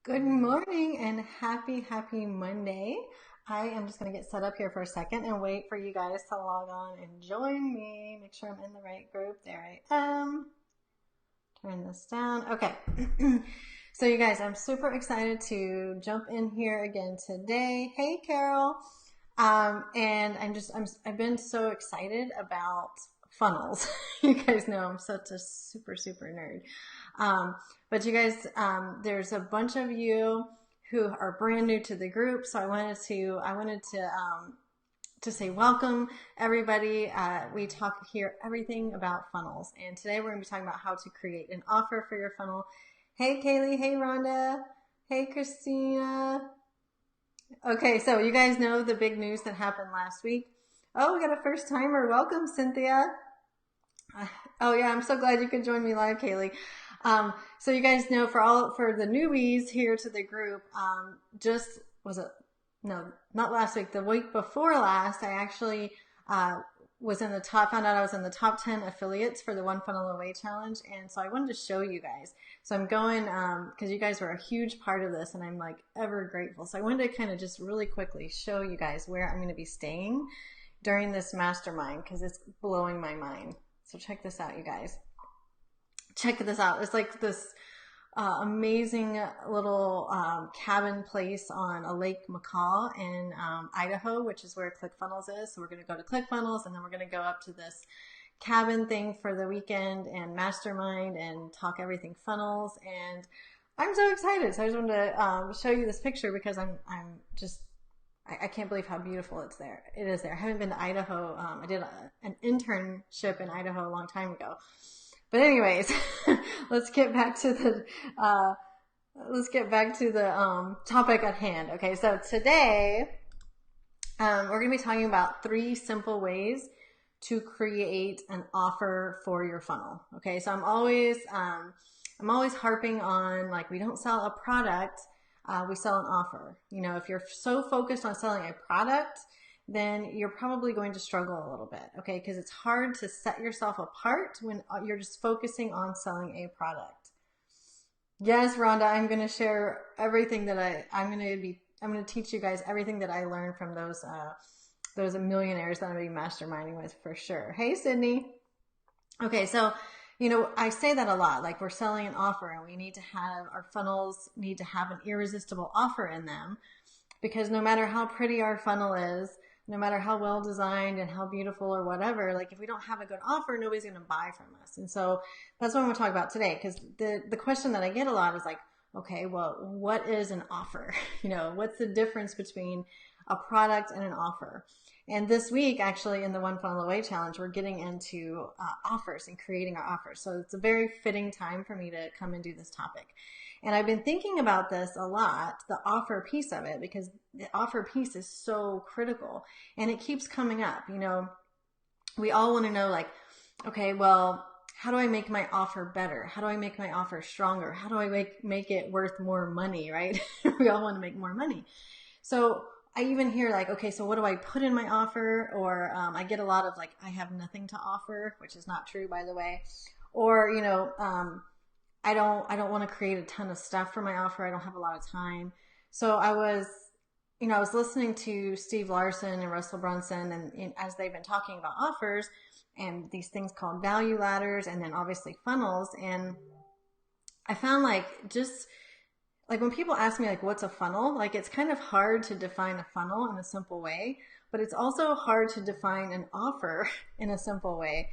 Good morning and happy Monday. I am just going to get set up here for a second and wait for you guys to log on and join me. Make sure I'm in the right group. There I am. Turn this down. Okay. So you guys, I'm super excited to jump in here again today. Hey, Carol. And I've been so excited about funnels. You guys know I'm such a super nerd. But you guys, there's a bunch of you who are brand new to the group, so I wanted to say welcome everybody. We talk here everything about funnels, and today we're going to be talking about how to create an offer for your funnel. Hey Kaylee, hey Rhonda, hey Christina. Okay, so you guys know the big news that happened last week. Oh, we got a first timer. Welcome, Cynthia. Oh yeah, I'm so glad you could join me live, Kaylee. So you guys know for the newbies here to the group, not last week, the week before last, I actually found out I was in the top 10 affiliates for the One Funnel Away Challenge. And so I wanted to show you guys. So I'm going, because you guys were a huge part of this and I'm like ever grateful. So I wanted to kind of just really quickly show you guys where I'm going to be staying during this mastermind because it's blowing my mind. So check this out, you guys. Check this out. It's like this amazing little cabin place on a Lake McCall in Idaho, which is where Clickfunnels is. So we're going to go to Clickfunnels and then we're going to go up to this cabin thing for the weekend and mastermind and talk everything funnels. And I'm so excited. So I just wanted to show you this picture because I can't believe how beautiful it is there. I haven't been to Idaho. I did an internship in Idaho a long time ago. But anyways, let's get back to the topic at hand. Okay, so today we're going to be talking about 3 simple ways to create an offer for your funnel. Okay, so I'm always harping on, like, we don't sell a product, we sell an offer. You know, if you're so focused on selling a product, then you're probably going to struggle a little bit, okay? Because it's hard to set yourself apart when you're just focusing on selling a product. Yes, Rhonda, I'm going to share everything that I'm going to teach you guys everything that I learned from those millionaires that I'm going to be masterminding with for sure. Hey, Sydney. Okay, so, you know, I say that a lot, like we're selling an offer and our funnels need to have an irresistible offer in them, because no matter how pretty our funnel is, no matter how well designed and how beautiful or whatever, like if we don't have a good offer, nobody's going to buy from us. And so that's what I'm going to talk about today, because the question that I get a lot is like, okay, well, what is an offer? You know, what's the difference between a product and an offer? And this week, actually, in the One Funnel Away Challenge, we're getting into offers and creating our offers. So it's a very fitting time for me to come and do this topic. And I've been thinking about this a lot, the offer piece of it, because the offer piece is so critical and it keeps coming up. You know, we all want to know, like, okay, well, how do I make my offer better? How do I make my offer stronger? How do I make it worth more money, right? We all want to make more money. So I even hear like, okay, so what do I put in my offer? Or I get a lot of like, I have nothing to offer, which is not true, by the way. Or, you know, I don't want to create a ton of stuff for my offer. I don't have a lot of time. So I was listening to Steve Larson and Russell Brunson, and as they've been talking about offers and these things called value ladders, and then obviously funnels. And I found like when people ask me like, what's a funnel? Like, it's kind of hard to define a funnel in a simple way, but it's also hard to define an offer in a simple way.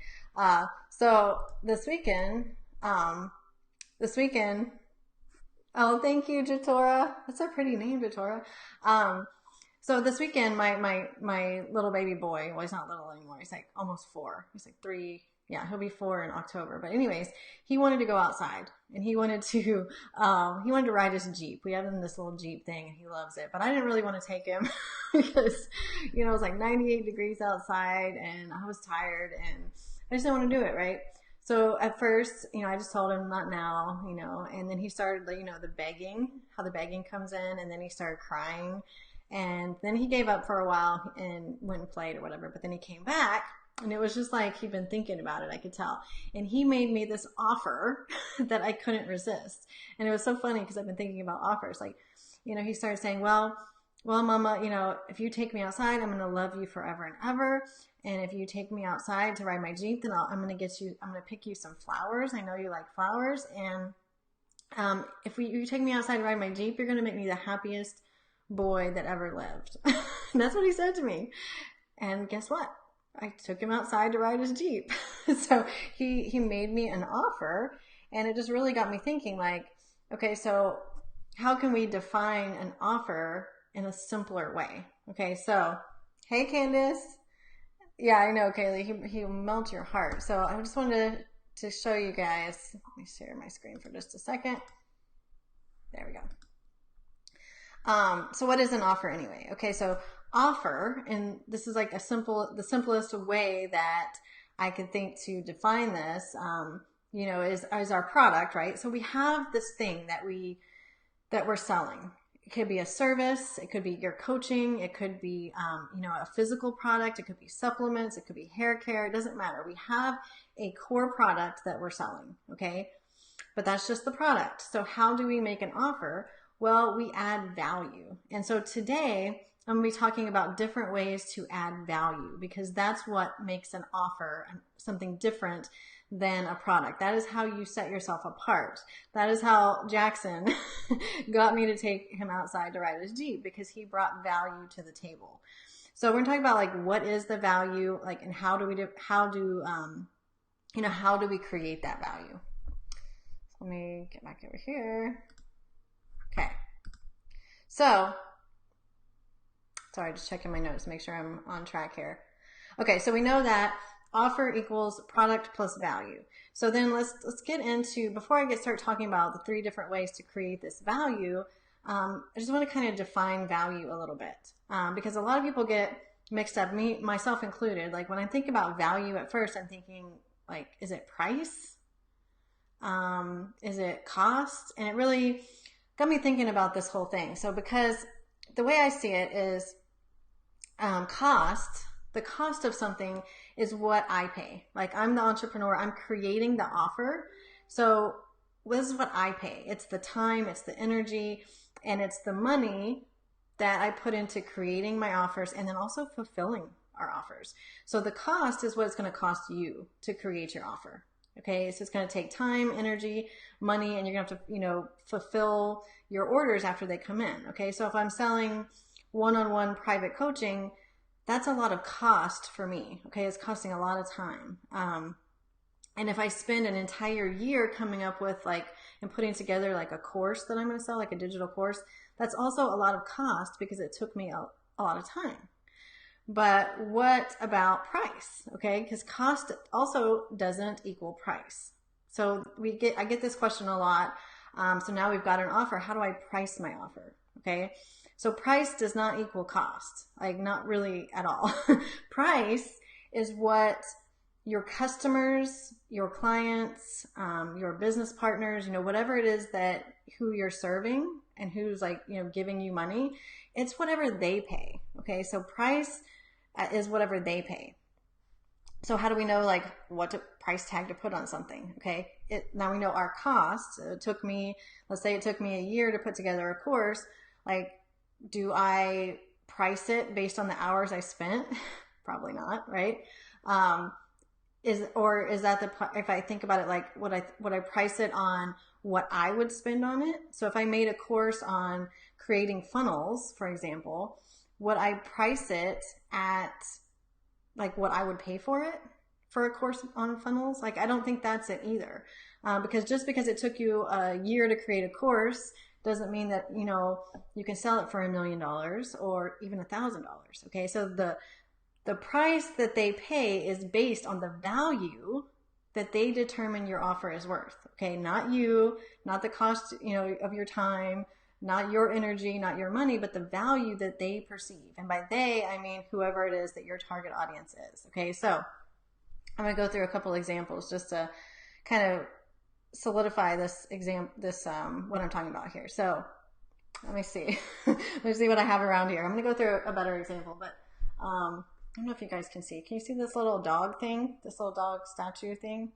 So this weekend, oh, thank you, Jatora. That's a pretty name, Jatora. So this weekend, my little baby boy, well, he's not little anymore. He's like almost 4. He's like 3. Yeah, he'll be 4 in October. But anyways, he wanted to go outside and he wanted to ride his Jeep. We have him this little Jeep thing and he loves it. But I didn't really want to take him because, you know, it was like 98 degrees outside and I was tired and I just didn't want to do it, right? So at first, you know, I just told him not now, you know, and then he started, you know, how the begging comes in, and then he started crying, and then he gave up for a while and went and played or whatever. But then he came back And it was just like he'd been thinking about it, I could tell. And he made me this offer that I couldn't resist. And it was so funny because I've been thinking about offers. Like, you know, he started saying, well, mama, you know, if you take me outside, I'm going to love you forever and ever. And if you take me outside to ride my Jeep, then I'm going to pick you some flowers. I know you like flowers. And if you take me outside to ride my Jeep, you're going to make me the happiest boy that ever lived. That's what he said to me. And guess what? I took him outside to ride his Jeep. So he made me an offer, and it just really got me thinking, like, okay, so how can we define an offer in a simpler way? Okay, so, hey, Candace. Yeah, I know, Kaylee, he melts your heart. So I just wanted to show you guys. Let me share my screen for just a second. There we go. So what is an offer anyway? Okay, so offer, and this is like the simplest way that I could think to define this, you know, is our product, right? So we have this thing that we're selling. It could be a service, it could be your coaching, it could be, you know, a physical product, it could be supplements, it could be hair care, it doesn't matter. We have a core product that we're selling, okay? But that's just the product. So how do we make an offer? Well, we add value. And so today I'm going to be talking about different ways to add value, because that's what makes an offer something different than a product. That is how you set yourself apart. That is how Jackson got me to take him outside to ride his Jeep, because he brought value to the table. So we're going to talk about, like, what is the value, like, and how do we create that value? So let me get back over here. Okay. So, sorry, just checking my notes to make sure I'm on track here. Okay, so we know that offer equals product plus value. So then let's get into, before I start talking about the 3 different ways to create this value, I just want to kind of define value a little bit, because a lot of people get mixed up, myself included. Like, when I think about value at first, I'm thinking, like, is it price? Is it cost? And it really got me thinking about this whole thing. So because the way I see it is, the cost of something is what I pay. Like, I'm the entrepreneur, I'm creating the offer. So this is what I pay. It's the time, it's the energy, and it's the money that I put into creating my offers and then also fulfilling our offers. So the cost is what it's going to cost you to create your offer. Okay, so it's going to take time, energy, money, and you're going to have to, you know, fulfill your orders after they come in. Okay, so if I'm selling one-on-one private coaching, that's a lot of cost for me. Okay, it's costing a lot of time. And if I spend an entire year coming up with, like, and putting together, like, a course that I'm going to sell, like a digital course, that's also a lot of cost because it took me a lot of time. But what about price? Okay, because cost also doesn't equal price. So I get this question a lot. So now we've got an offer. How do I price my offer? Okay, so price does not equal cost, like, not really at all. Price is what your customers, your clients, your business partners, you know, whatever it is that who you're serving and who's, like, you know, giving you money, it's whatever they pay. Okay, so price is whatever they pay. So how do we know, like, what price tag to put on something? Okay, now we know our cost. Let's say it took me a year to put together a course. Like, do I price it based on the hours I spent? Probably not, right? Is that if I think about it, like, would I price it on what I would spend on it? So if I made a course on creating funnels, for example, would I price it at, like, what I would pay for it for a course on funnels? Like, I don't think that's it either. Because just because it took you a year to create a course doesn't mean that, you know, you can sell it for $1 million or even $1,000. Okay, so the price that they pay is based on the value that they determine your offer is worth. Okay, not you, not the cost, you know, of your time, not your energy, not your money, but the value that they perceive. And by they, I mean whoever it is that your target audience is. Okay, so I'm going to go through a couple examples just to kind of solidify what I'm talking about here. So let me see. Let me see what I have around here. I'm going to go through a better example, but don't know if you guys can see. Can you see this little dog thing? This little dog statue thing?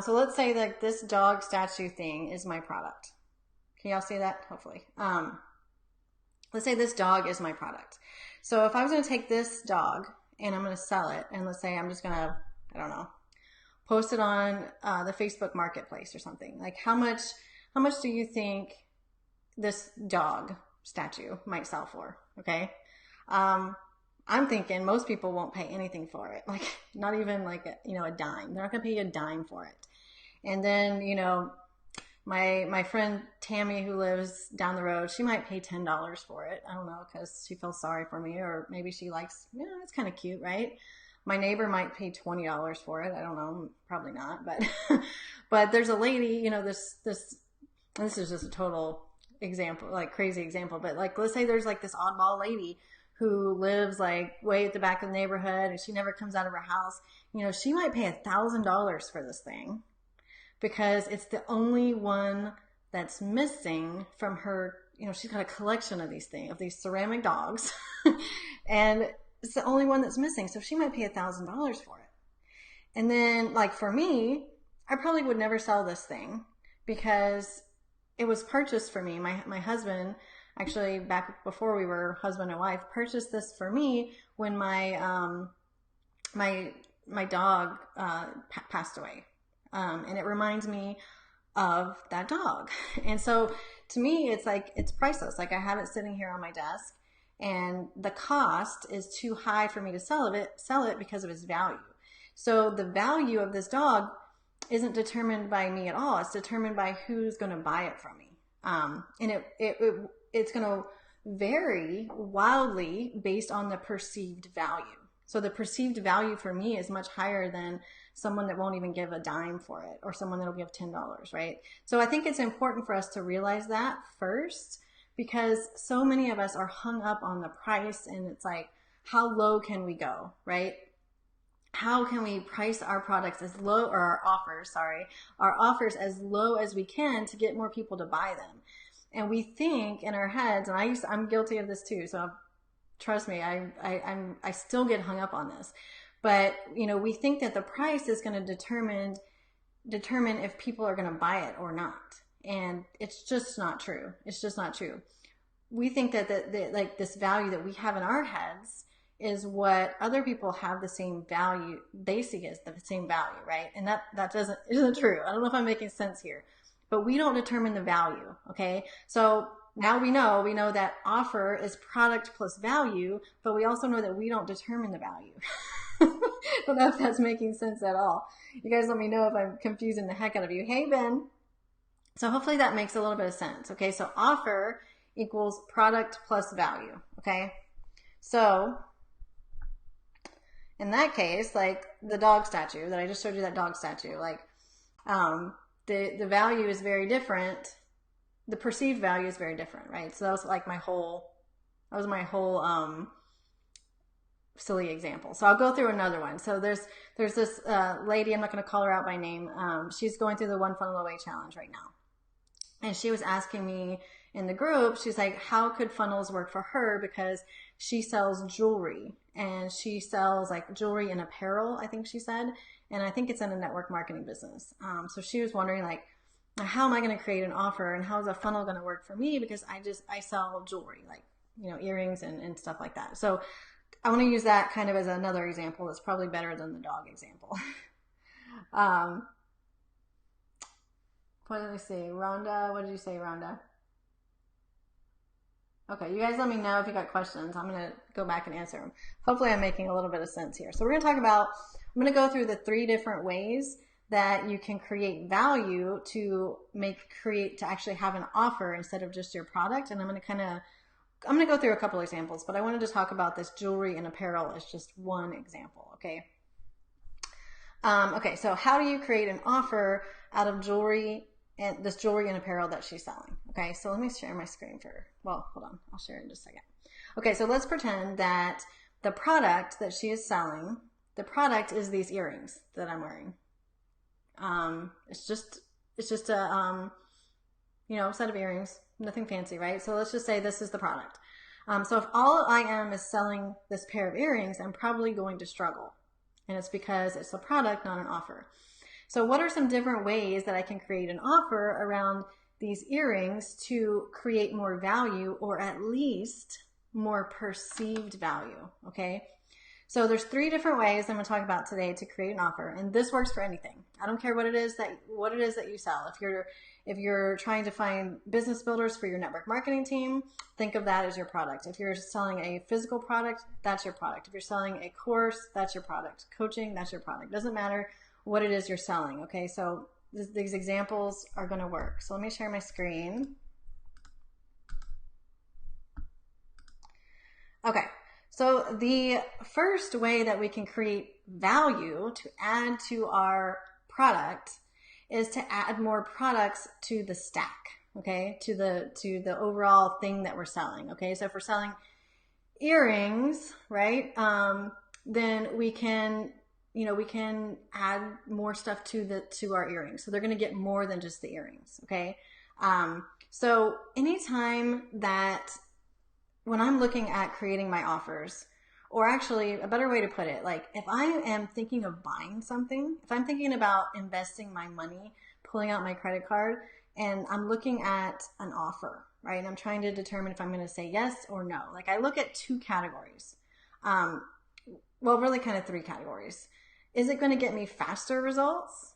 So let's say that this dog statue thing is my product. Can y'all see that? Hopefully. Let's say this dog is my product. So if I was going to take this dog and I'm going to sell it, and let's say I'm just going to, I don't know, post it on the Facebook Marketplace or something. Like how much do you think this dog statue might sell for? Okay. I'm thinking most people won't pay anything for it. Like not even like a dime. They're not going to pay you a dime for it. And then, my friend Tammy, who lives down the road, she might pay $10 for it. I don't know, because she feels sorry for me, or maybe she likes, it's kind of cute, right? My neighbor might pay $20 for it. I don't know, probably not, but but there's a lady, this is just a total example, like crazy example, but like let's say there's like this oddball lady who lives like way at the back of the neighborhood and she never comes out of her house. She might pay $1,000 for this thing, because it's the only one that's missing from her. She's got a collection of these ceramic dogs and it's the only one that's missing. So she might pay $1,000 for it. And then like for me, I probably would never sell this thing because it was purchased for me. My husband, actually back before we were husband and wife, purchased this for me when my dog passed away. And it reminds me of that dog. And so to me, it's like, it's priceless. Like I have it sitting here on my desk and the cost is too high for me to sell it because of its value. So the value of this dog isn't determined by me at all. It's determined by who's going to buy it from me. And it's going to vary wildly based on the perceived value. So the perceived value for me is much higher than someone that won't even give a dime for it, or someone that'll give $10, right? So I think it's important for us to realize that first, because so many of us are hung up on the price, and it's like, how low can we go, right? How can we price our products as low, or our offers as low as we can to get more people to buy them? And we think in our heads, and I'm guilty of this too, so trust me, I still get hung up on this. But, we think that the price is going to determine if people are going to buy it or not. And it's just not true. It's just not true. We think that like this value that we have in our heads is what other people have the same value. They see as the same value, right? And that isn't true. I don't know if I'm making sense here, but we don't determine the value. Okay. So now we know that offer is product plus value, but we also know that we don't determine the value. I don't know if that's making sense at all. You guys let me know if I'm confusing the heck out of you. Hey, Ben. So hopefully that makes a little bit of sense. Okay, so offer equals product plus value. Okay, so in that case, like the dog statue that I just showed you, that dog statue, like the value is very different. The perceived value is very different, right? So that was like my whole silly example. So I'll go through another one. So there's this lady, I'm not going to call her out by name. She's going through the One Funnel Away challenge right now. And she was asking me in the group, she's like, how could funnels work for her? Because she sells jewelry, and she sells like jewelry and apparel, I think she said. And I think it's in a network marketing business. So she was wondering like, how am I going to create an offer, and how is a funnel going to work for me? Because I sell jewelry, like, earrings and stuff like that. So I want to use that kind of as another example that's probably better than the dog example. What did I say? Rhonda, what did you say, Rhonda? Okay, you guys let me know if you got questions. I'm going to go back and answer them. Hopefully I'm making a little bit of sense here. So we're going to talk about, I'm going to go through the 3 different ways that you can create value to actually have an offer instead of just your product. And I'm going to go through a couple examples, but I wanted to talk about this jewelry and apparel as just one example. Okay. Okay. So how do you create an offer out of jewelry and this jewelry and apparel that she's selling? Okay. So let me share my screen hold on. I'll share it in just a second. Okay. So let's pretend that the product that she is selling, the product is these earrings that I'm wearing. It's just a, set of earrings, nothing fancy, right? So let's just say this is the product. So if all I am is selling this pair of earrings, I'm probably going to struggle. And it's because it's a product, not an offer. So what are some different ways that I can create an offer around these earrings to create more value, or at least more perceived value? Okay. So there's 3 different ways I'm going to talk about today to create an offer, and this works for anything. I don't care what it is that you sell. If you're trying to find business builders for your network marketing team, think of that as your product. If you're selling a physical product, that's your product. If you're selling a course, that's your product. Coaching, that's your product. Doesn't matter what it is you're selling. Okay, so these examples are going to work. So let me share my screen. Okay. So the first way that we can create value to add to our product is to add more products to the stack, okay, to the overall thing that we're selling. Okay, so if we're selling earrings, right, then we can add more stuff to our earrings, so they're going to get more than just the earrings. Okay, so anytime that when I'm looking at creating my offers, or actually a better way to put it, like if I am thinking of buying something, if I'm thinking about investing my money, pulling out my credit card, and I'm looking at an offer, right? And I'm trying to determine if I'm going to say yes or no. Like I look at 2 categories. Well, really kind of 3 categories. Is it going to get me faster results?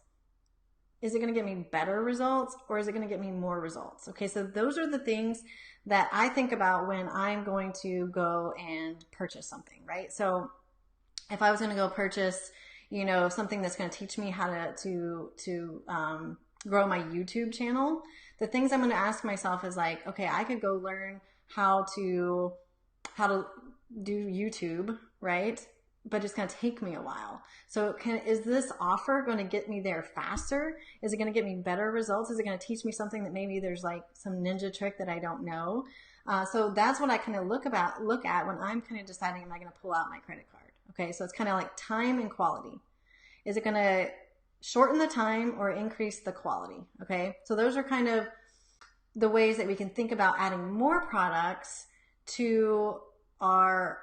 Is it going to get me better results? Or is it going to get me more results? Okay, so those are the things that I think about when I'm going to go and purchase something, right? So if I was going to go purchase, something that's going to teach me how to grow my YouTube channel, the things I'm going to ask myself is like, okay, I could go learn how to do YouTube, right? But it's going to take me a while. So is this offer going to get me there faster? Is it going to get me better results? Is it going to teach me something that maybe there's like some ninja trick that I don't know? So that's what I kind of look at when I'm kind of deciding, am I going to pull out my credit card? Okay, so it's kind of like time and quality. Is it going to shorten the time or increase the quality? Okay, so those are kind of the ways that we can think about adding more products to our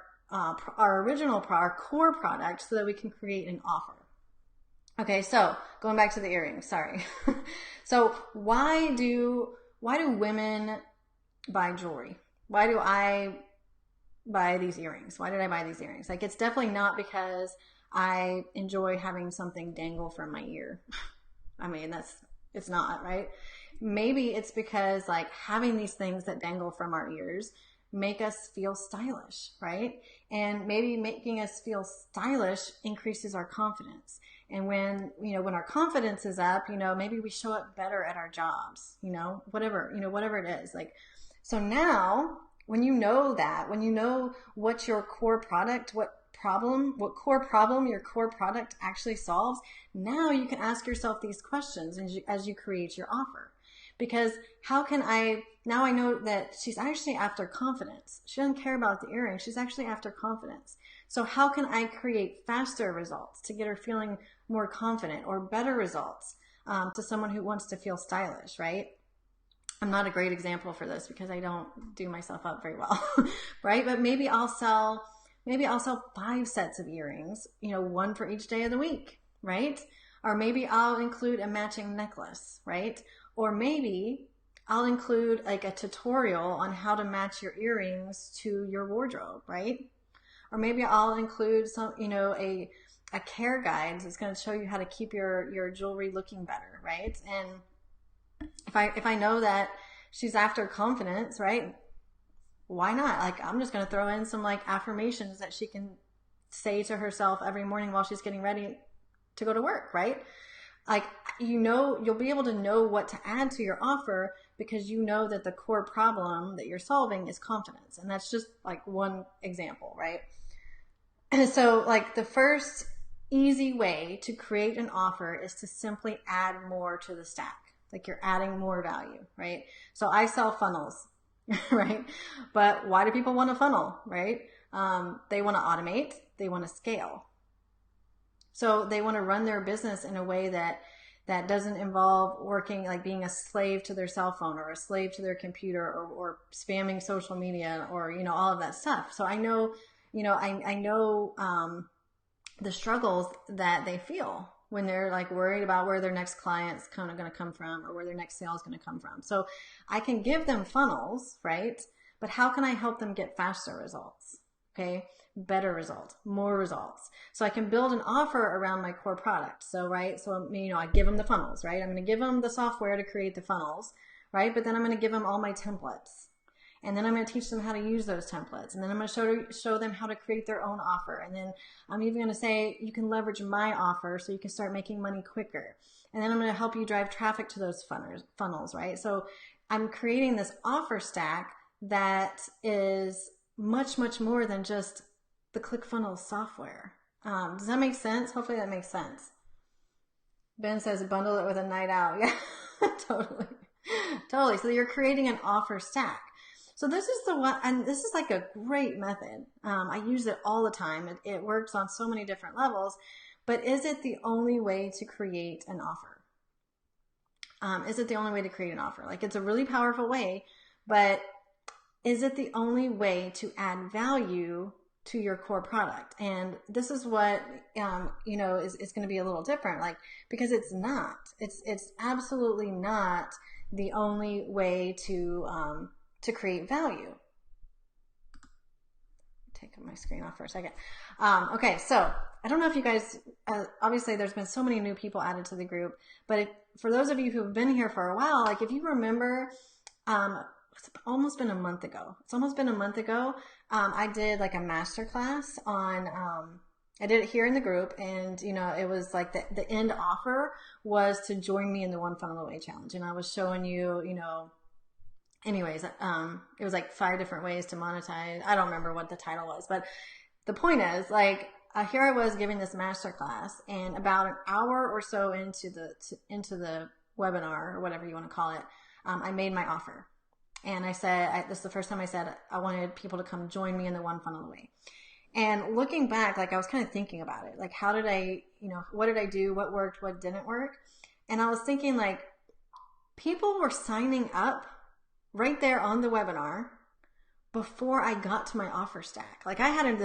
core product so that we can create an offer. Okay, so going back to the earrings, sorry. So why do women buy jewelry? Why do I buy these earrings? Why did I buy these earrings? Like, it's definitely not because I enjoy having something dangle from my ear. I mean, it's not, right? Maybe it's because like having these things that dangle from our ears make us feel stylish, right? And maybe making us feel stylish increases our confidence. And when our confidence is up, maybe we show up better at our jobs, whatever it is. Like, so now when you know that, when you know what your core product, what core problem your core product actually solves, now you can ask yourself these questions as you create your offer. Because now I know that she's actually after confidence. She doesn't care about the earring. She's actually after confidence. So how can I create faster results to get her feeling more confident, or better results to someone who wants to feel stylish, right? I'm not a great example for this because I don't do myself up very well, right? But maybe I'll sell 5 sets of earrings, 1 for each day of the week, right? Or maybe I'll include a matching necklace, right? Or maybe I'll include like a tutorial on how to match your earrings to your wardrobe, right? Or maybe I'll include some, a care guide that's going to show you how to keep your jewelry looking better, right? And if I know that she's after confidence, right? Why not? Like, I'm just going to throw in some like affirmations that she can say to herself every morning while she's getting ready to go to work, right? Like, you'll be able to know what to add to your offer because you know that the core problem that you're solving is confidence. And that's just like one example, right? And so like the first easy way to create an offer is to simply add more to the stack. Like, you're adding more value, right? So I sell funnels, right? But why do people want a funnel, right? They want to automate, they want to scale. So they want to run their business in a way that that doesn't involve working, like being a slave to their cell phone or a slave to their computer, or spamming social media, or, you know, all of that stuff. So I know, you know, I know the struggles that they feel when they're like worried about where their next client's kind of going to come from, or where their next sale is going to come from. So I can give them funnels, right? But how can I help them get faster results? Okay, better results, more results. So I can build an offer around my core product. So, right, so, you know, I give them the funnels, right? I'm going to give them the software to create the funnels, right? But then I'm going to give them all my templates. And then I'm going to teach them how to use those templates. And then I'm going to show them how to create their own offer. And then I'm even going to say, you can leverage my offer so you can start making money quicker. And then I'm going to help you drive traffic to those funnels, right? So I'm creating this offer stack that is much, much more than just the Clickfunnels software. Does that make sense? Hopefully that makes sense. Ben says bundle it with a night out. Yeah, totally. Totally. So you're creating an offer stack. So this is the one, and this is like a great method. I use it all the time. It works on so many different levels, but is it the only way to create an offer? Is it the only way to create an offer? Like, it's a really powerful way, but is it the only way to add value to your core product? And this is what, you know, is going to be a little different, like, because it's not, it's absolutely not the only way to create value. Take my screen off for a second. Okay, so I don't know if you guys, obviously there's been so many new people added to the group, but for those of you who've been here for a while, like if you remember, it's almost been a month ago. It's almost been a month ago. I did like a masterclass on, I did it here in the group, and you know, it was like the end offer was to join me in the One Funnel Away challenge, and I was showing you, you know, anyways, it was like 5 different ways to monetize. I don't remember what the title was, but the point is, like, here I was giving this masterclass, and about an hour or so into the webinar, or whatever you want to call it, I made my offer. And I said, this is the first time I said I wanted people to come join me in the One Funnel Away. And looking back, like, I was kind of thinking about it, like, how did I, you know, what did I do? What worked? What didn't work? And I was thinking, like, people were signing up right there on the webinar before I got to my offer stack. Like, I had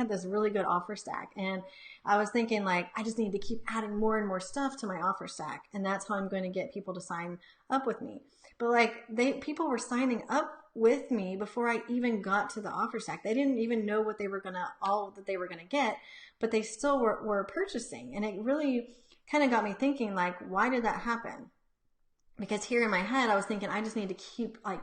this really good offer stack, and I was thinking, like, I just need to keep adding more and more stuff to my offer stack, and that's how I'm going to get people to sign up with me. But like, people were signing up with me before I even got to the offer stack. They didn't even know what they were all that they were gonna get, but they still were purchasing. And it really kind of got me thinking, like, why did that happen? Because here in my head, I was thinking, I just need to keep like,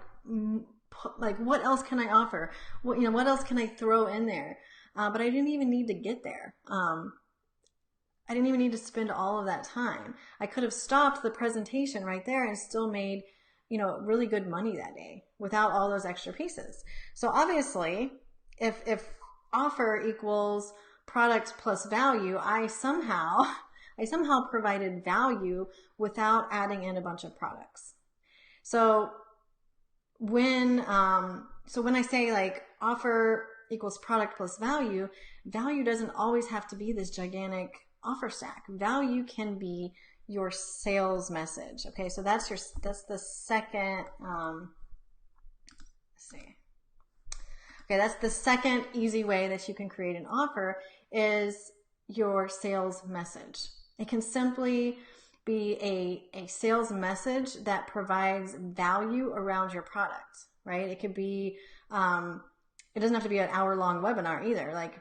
what else can I offer? What, you know, what else can I throw in there? But I didn't even need to get there. I didn't even need to spend all of that time. I could have stopped the presentation right there and still made, you know, really good money that day without all those extra pieces. So obviously, if offer equals product plus value, I somehow provided value without adding in a bunch of products. So when I say, like, offer equals product plus value, value doesn't always have to be this gigantic offer stack. Value can be your sales message. Okay, so that's the second, let's see. Okay, that's the second easy way that you can create an offer, is your sales message. It can simply be a sales message that provides value around your product, right? It could be, it doesn't have to be an hour-long webinar either. Like,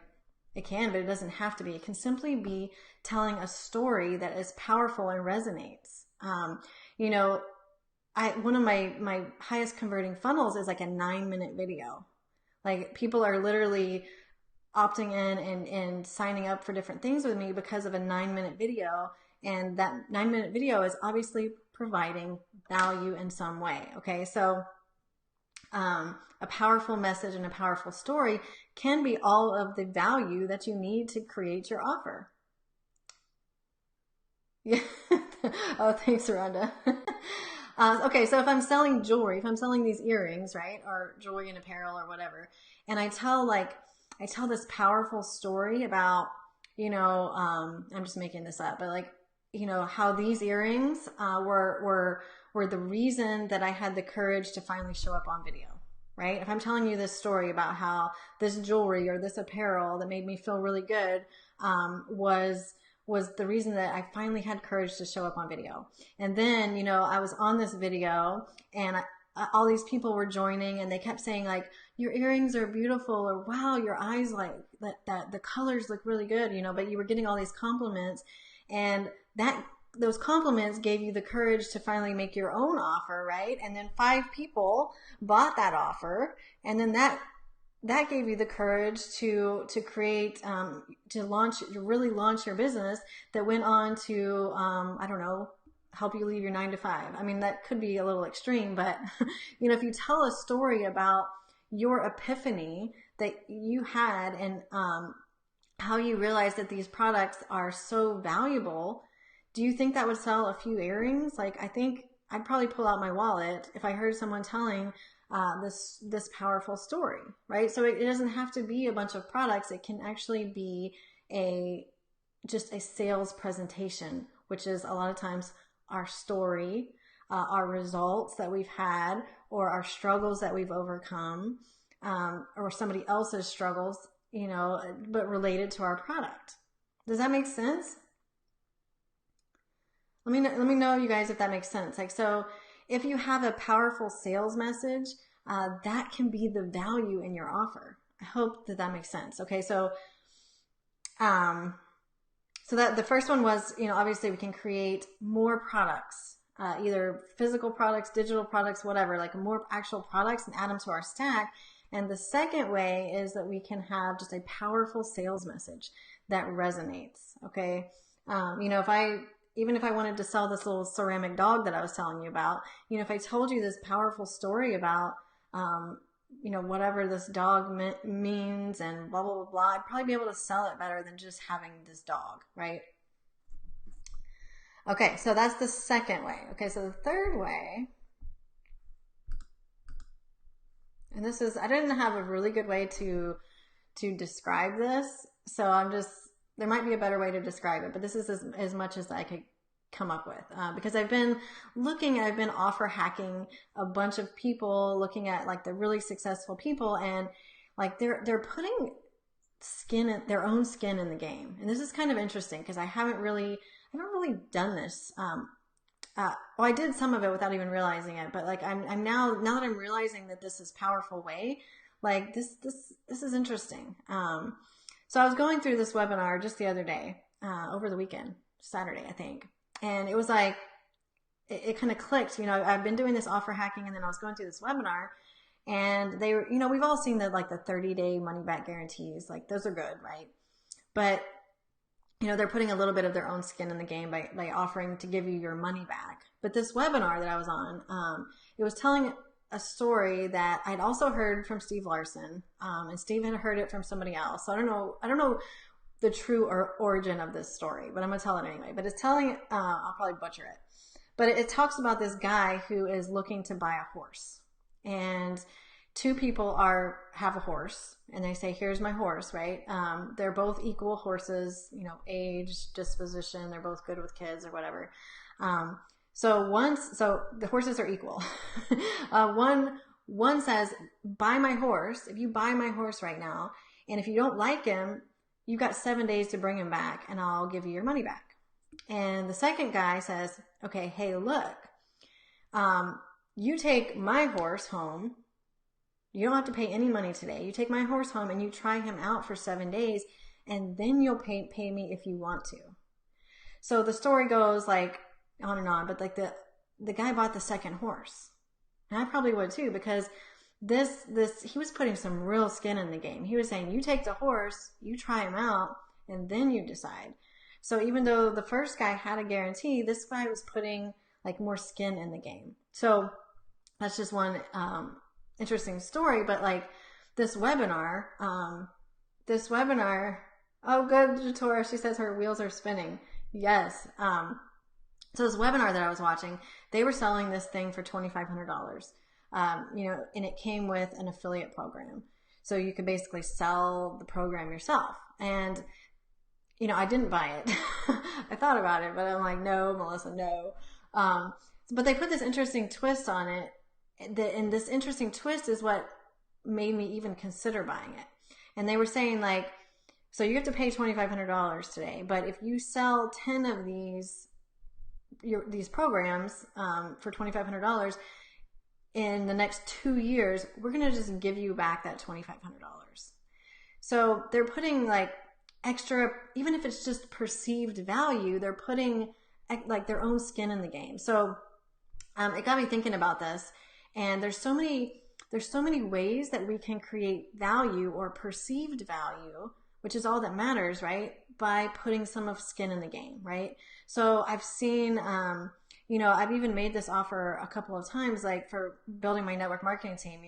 it can, but it doesn't have to be. It can simply be telling a story that is powerful and resonates. You know, one of my highest converting funnels is like a 9-minute video. Like, people are literally opting in and signing up for different things with me because of a 9-minute video. And that 9-minute video is obviously providing value in some way. Okay, so a powerful message and a powerful story can be all of the value that you need to create your offer. Yeah. Oh, thanks, Rhonda. Okay, so if I'm selling jewelry, if I'm selling these earrings, right, or jewelry and apparel or whatever, and I tell this powerful story about, you know, I'm just making this up, but like, you know, how these earrings were the reason that I had the courage to finally show up on video, right? If I'm telling you this story about how this jewelry or this apparel that made me feel really good was the reason that I finally had courage to show up on video. And then, you know, I was on this video and all these people were joining and they kept saying like, your earrings are beautiful, or wow, your eyes, like that the colors look really good, you know, but you were getting all these compliments, and those compliments gave you the courage to finally make your own offer, right? And then 5 people bought that offer, and then that gave you the courage to create, to really launch your business that went on to, I don't know, help you leave your 9 to 5. I mean, that could be a little extreme, but you know, if you tell a story about your epiphany that you had, and how you realized that these products are so valuable, do you think that would sell a few earrings? Like, I think I'd probably pull out my wallet if I heard someone telling this powerful story, right? So it doesn't have to be a bunch of products. It can actually be just a sales presentation, which is a lot of times our story, our results that we've had, or our struggles that we've overcome, or somebody else's struggles, you know, but related to our product. Does that make sense? Let me know, you guys, if that makes sense. Like, so if you have a powerful sales message, that can be the value in your offer. I hope that makes sense. Okay, so that the first one was, you know, obviously we can create more products, either physical products, digital products, whatever, like more actual products, and add them to our stack. And the second way is that we can have just a powerful sales message that resonates. Okay, you know, even if I wanted to sell this little ceramic dog that I was telling you about, you know, if I told you this powerful story about, you know, whatever this dog means and blah, blah, blah, blah, I'd probably be able to sell it better than just having this dog, right? Okay, so that's the second way. Okay, so the third way, and this is, I didn't have a really good way to describe this, so there might be a better way to describe it, but this is as much as I could come up with, because I've been offer hacking a bunch of people, looking at like the really successful people, and like they're putting their own skin in the game. And this is kind of interesting because I haven't really done this. Well, I did some of it without even realizing it, but like I'm now that I'm realizing that this is a powerful way, like this is interesting. So I was going through this webinar just the other day, over the weekend, Saturday, I think. And it was like, it kind of clicked, you know, I've been doing this offer hacking, and then I was going through this webinar, and they were, you know, we've all seen the 30-day money back guarantees, like those are good, right? But, you know, they're putting a little bit of their own skin in the game by offering to give you your money back. But this webinar that I was on, it was telling a story that I'd also heard from Steve Larson, and Steve had heard it from somebody else. So I don't know the true origin of this story, but I'm gonna tell it anyway. But it's telling, I'll probably butcher it, but it talks about this guy who is looking to buy a horse, and 2 people have a horse, and they say, here's my horse, right? They're both equal horses, you know, age, disposition, they're both good with kids or whatever. So the horses are equal. One says, buy my horse. If you buy my horse right now, and if you don't like him, you've got 7 days to bring him back, and I'll give you your money back. And the second guy says, okay, hey, look, you take my horse home. You don't have to pay any money today. You take my horse home and you try him out for 7 days, and then you'll pay me if you want to. So the story goes like on and on, but like the guy bought the second horse. And I probably would too, because he was putting some real skin in the game. He was saying, you take the horse, you try him out, and then you decide. So even though the first guy had a guarantee, this guy was putting like more skin in the game. So that's just one interesting story. But like this webinar, oh good, Jatora, she says her wheels are spinning. Yes. So this webinar that I was watching, they were selling this thing for $2,500. You know, and it came with an affiliate program. So you could basically sell the program yourself. And, I didn't buy it. I thought about it, but I'm like, no, Melissa, no. Um, but they put this interesting twist on it. And this interesting twist is what made me even consider buying it. And they were saying like, so you have to pay $2,500 today, but if you sell 10 of these programs for $2,500 in the next 2 years, we're going to just give you back that $2,500. So they're putting like extra, even if it's just perceived value, they're putting like their own skin in the game. So it got me thinking about this, and there's so many ways that we can create value or perceived value, which is all that matters, right? By putting some of skin in the game, right? So I've seen, I've even made this offer a couple of times, like for building my network marketing team.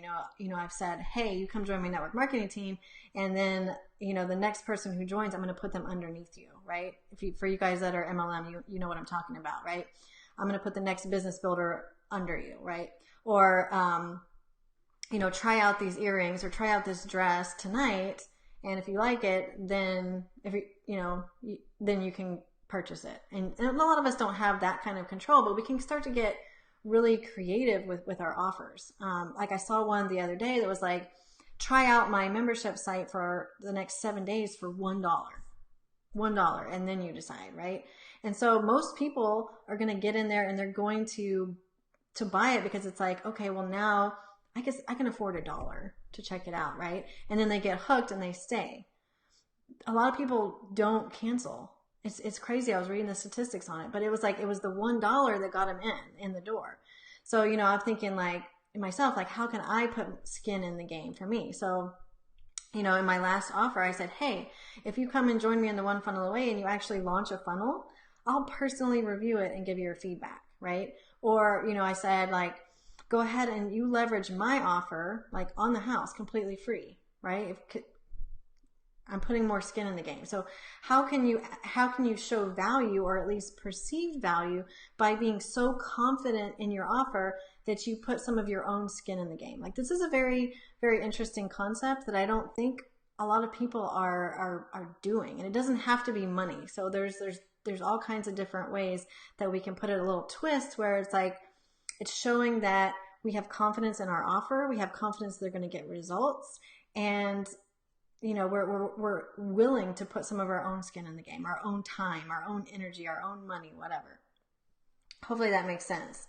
I've said, hey, you come join my network marketing team, and then the next person who joins, I'm going to put them underneath you, right? For you guys that are MLM, you know what I'm talking about, right? I'm going to put the next business builder under you, right? Or try out these earrings or try out this dress tonight, and if you like it, then then you can purchase it. And a lot of us don't have that kind of control, but we can start to get really creative with our offers. Like I saw one the other day that was like, try out my membership site for the next 7 days for $1, and then you decide, right? And so most people are going to get in there and they're going to buy it because it's like, okay, well now I guess I can afford $1 to check it out, right? And then they get hooked and they stay. A lot of people don't cancel. It's crazy. I was reading the statistics on it, but it was the $1 that got them in the door. So, I'm thinking like myself, like, how can I put skin in the game for me? So, in my last offer, I said, hey, if you come and join me in the One Funnel Away and you actually launch a funnel, I'll personally review it and give you your feedback, right? Or, I said like, go ahead and you leverage my offer like on the house completely free, right? I'm putting more skin in the game. So how can you show value, or at least perceived value, by being so confident in your offer that you put some of your own skin in the game? Like, this is a very, very interesting concept that I don't think a lot of people are doing. And it doesn't have to be money. So there's all kinds of different ways that we can put it a little twist where it's like, it's showing that we have confidence in our offer. We have confidence they're going to get results. And we're willing to put some of our own skin in the game, our own time, our own energy, our own money, whatever. Hopefully that makes sense.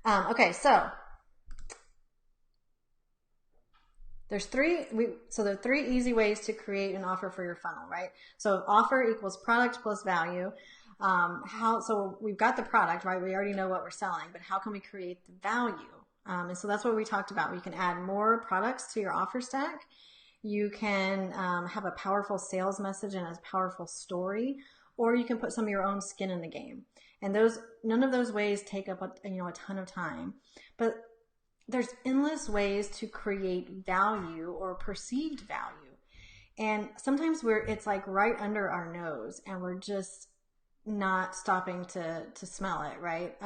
Okay, so there are 3 easy ways to create an offer for your funnel, right? So offer equals product plus value. So we've got the product, right? We already know what we're selling, but how can we create the value? And so that's what we talked about. We can add more products to your offer stack. You can have a powerful sales message and a powerful story, or you can put some of your own skin in the game. And none of those ways take up a ton of time, but there's endless ways to create value or perceived value. And sometimes it's like right under our nose and we're just not stopping to smell it, right?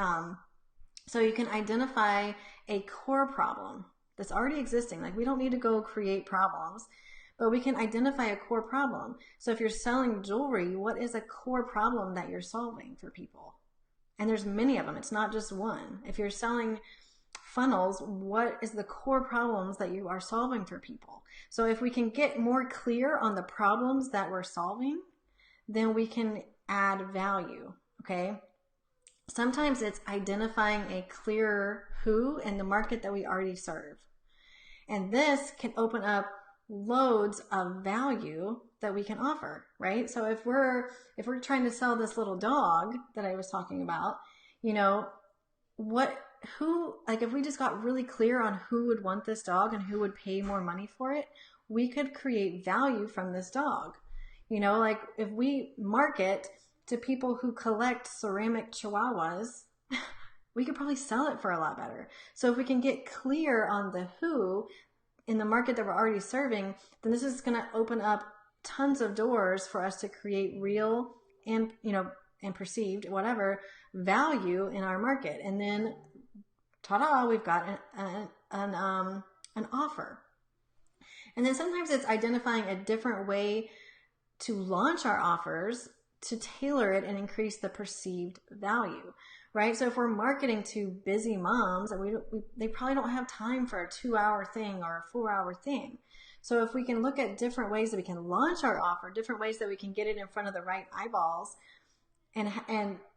So you can identify a core problem that's already existing. Like, we don't need to go create problems, but we can identify a core problem. So if you're selling jewelry, what is a core problem that you're solving for people? And there's many of them. It's not just one. If you're selling funnels, what is the core problems that you are solving for people? So if we can get more clear on the problems that we're solving, then we can add value, okay? Sometimes it's identifying a clearer who in the market that we already serve. And this can open up loads of value that we can offer, right? So if we're trying to sell this little dog that I was talking about, if we just got really clear on who would want this dog and who would pay more money for it, we could create value from this dog. Like if we market to people who collect ceramic chihuahuas, we could probably sell it for a lot better. So if we can get clear on the who in the market that we're already serving, then this is going to open up tons of doors for us to create real and perceived, whatever, value in our market. And then, ta-da, we've got an offer. And then sometimes it's identifying a different way to launch our offers to tailor it and increase the perceived value, right? So if we're marketing to busy moms, and they probably don't have time for a 2-hour thing or a 4-hour thing. So if we can look at different ways that we can launch our offer, different ways that we can get it in front of the right eyeballs, and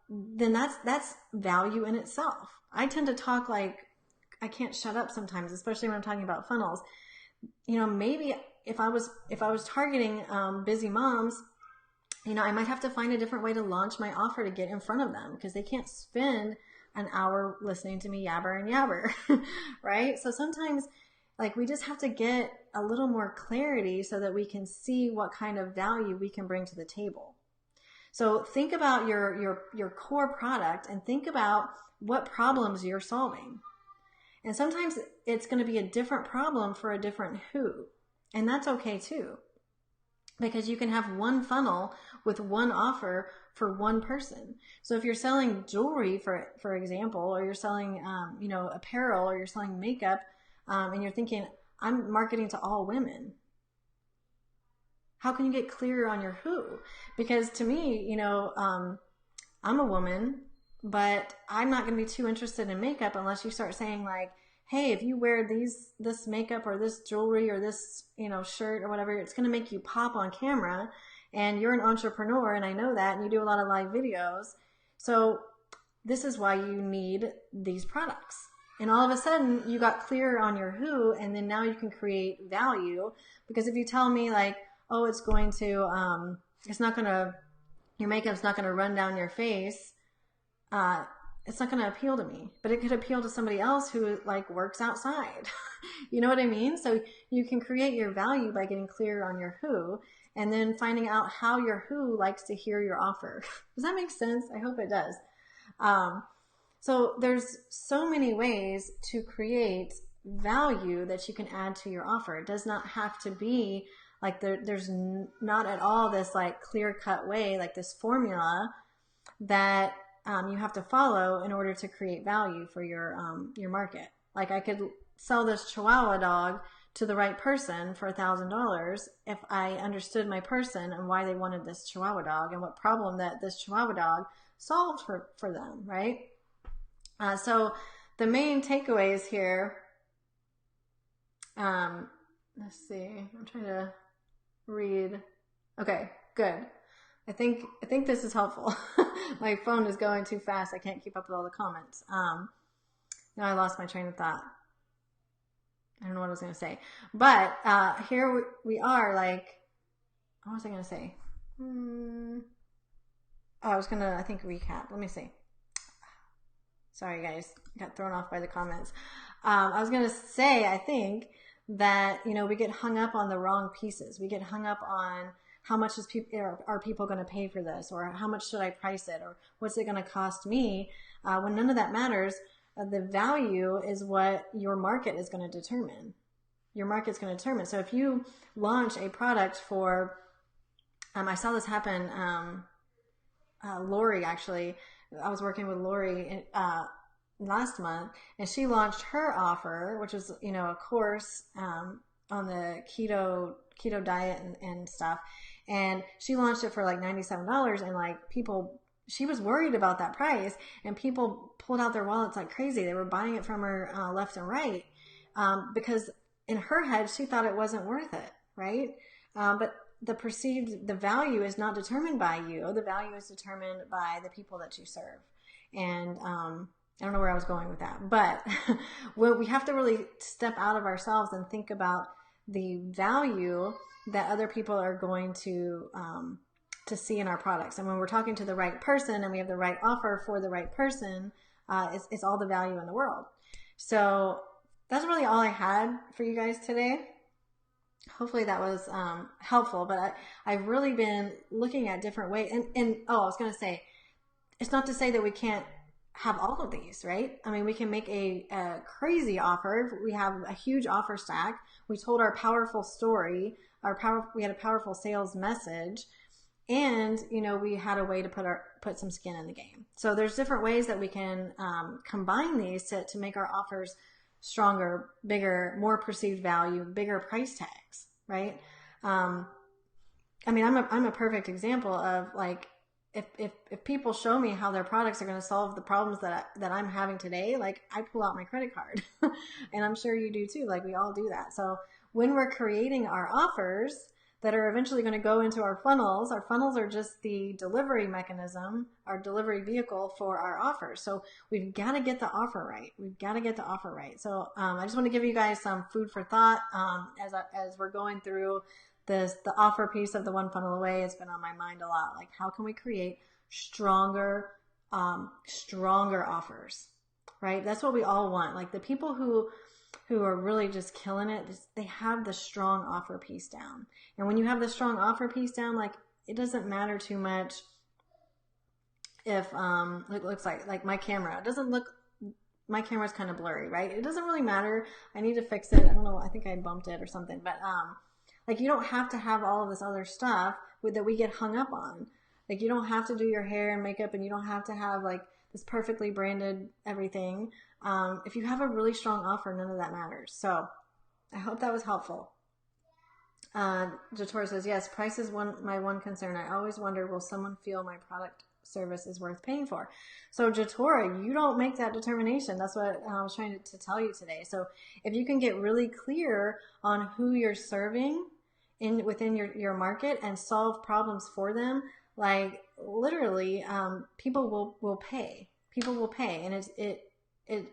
then that's value in itself. I tend to talk like I can't shut up sometimes, especially when I'm talking about funnels. Maybe if I was targeting busy moms, I might have to find a different way to launch my offer to get in front of them, because they can't spend an hour listening to me yabber and yabber, right? So sometimes we just have to get a little more clarity so that we can see what kind of value we can bring to the table. So think about your core product and think about what problems you're solving. And sometimes it's going to be a different problem for a different who. And that's okay too, because you can have one funnel with one offer for one person. So if you're selling jewelry, for example, or you're selling, apparel, or you're selling makeup, and you're thinking, I'm marketing to all women. How can you get clear on your who? Because to me, I'm a woman, but I'm not going to be too interested in makeup unless you start saying hey, if you wear this makeup or this jewelry or this, shirt or whatever, it's going to make you pop on camera, and you're an entrepreneur, and I know that, and you do a lot of live videos. So this is why you need these products. And all of a sudden you got clear on your who, and then now you can create value. Because if you tell me oh, it's going to, your makeup's not going to run down your face, it's not going to appeal to me, but it could appeal to somebody else who works outside. You know what I mean? So you can create your value by getting clear on your who, and then finding out how your who likes to hear your offer. Does that make sense? I hope it does. So there's so many ways to create value that you can add to your offer. It does not have to be there's not at all this clear-cut way, this formula that you have to follow in order to create value for your market. I could sell this Chihuahua dog to the right person for $1,000 if I understood my person and why they wanted this Chihuahua dog and what problem that this Chihuahua dog solved for them, right? So the main takeaways here, let's see, I'm trying to read. Okay, good. I think this is helpful. My phone is going too fast. I can't keep up with all the comments. Now I lost my train of thought. I don't know what I was going to say. But here we are, what was I going to say? I was going to, I think, recap. Let me see. Sorry, guys. Got thrown off by the comments. I was going to say, I think, that, we get hung up on the wrong pieces. We get hung up on how much are people going to pay for this, or how much should I price it, or what's it going to cost me, when none of that matters. The value is what your market is going to determine. Your market's going to determine. So if you launch a product for, I saw this happen, Lori, actually, I was working with Lori last month, and she launched her offer, which was, a course on the keto diet and stuff. And she launched it for $97, and people, she was worried about that price, and people pulled out their wallets like crazy. They were buying it from her left and right, because in her head, she thought it wasn't worth it, right? But the value is not determined by you. The value is determined by the people that you serve. And I don't know where I was going with that, but we have to really step out of ourselves and think about the value that other people are going to see in our products. And when we're talking to the right person and we have the right offer for the right person, it's all the value in the world. So that's really all I had for you guys today. Hopefully that was helpful, but I've really been looking at different ways. And I was going to say, it's not to say that we can't have all of these, right? I mean, we can make a crazy offer. We have a huge offer stack. We told our powerful story, we had a powerful sales message, and we had a way to put some skin in the game. So there's different ways that we can combine these to make our offers stronger, bigger, more perceived value, bigger price tags, right? I mean, I'm a perfect example of like, if people show me how their products are going to solve the problems that I'm having today, like I pull out my credit card and I'm sure you do too. Like we all do that. So when we're creating our offers that are eventually going to go into our funnels are just the delivery mechanism, our delivery vehicle for our offers. So we've got to get the offer right. We've got to get the offer right. So I just want to give you guys some food for thought as we're going through the offer piece of the One Funnel Away. It's been on my mind a lot. Like, how can we create stronger offers, right? That's what we all want. Like the people who are really just killing it, they have the strong offer piece down. And when you have the strong offer piece down, like it doesn't matter too much if it looks like my camera. It doesn't look, my camera's kind of blurry, right? It doesn't really matter. I need to fix it. I don't know. I think I bumped it or something, but like you don't have to have all of this other stuff that we get hung up on. Like you don't have to do your hair and makeup, and you don't have to have like this perfectly branded everything. If you have a really strong offer, none of that matters. So I hope that was helpful. Jator says, yes, price is my one concern. I always wonder, will someone feel my product service is worth paying for? So Jatora, you don't make that determination. That's what I was trying to tell you today. So if you can get really clear on who you're serving within your market and solve problems for them, like literally, people will pay. People will pay, and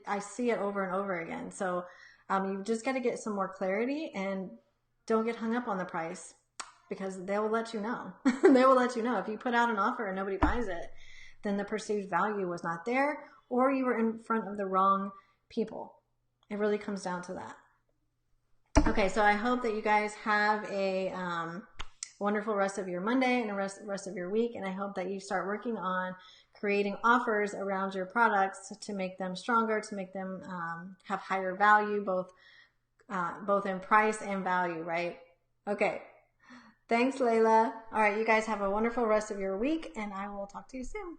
I see it over and over again. So you've just got to get some more clarity and don't get hung up on the price, because they will let you know. They will let you know. If you put out an offer and nobody buys it, then the perceived value was not there, or you were in front of the wrong people. It really comes down to that. Okay, so I hope that you guys have a wonderful rest of your Monday and the rest of your week, and I hope that you start working on creating offers around your products to make them stronger, to make them have higher value, both in price and value, right? Okay. Thanks, Layla. All right, you guys have a wonderful rest of your week, and I will talk to you soon.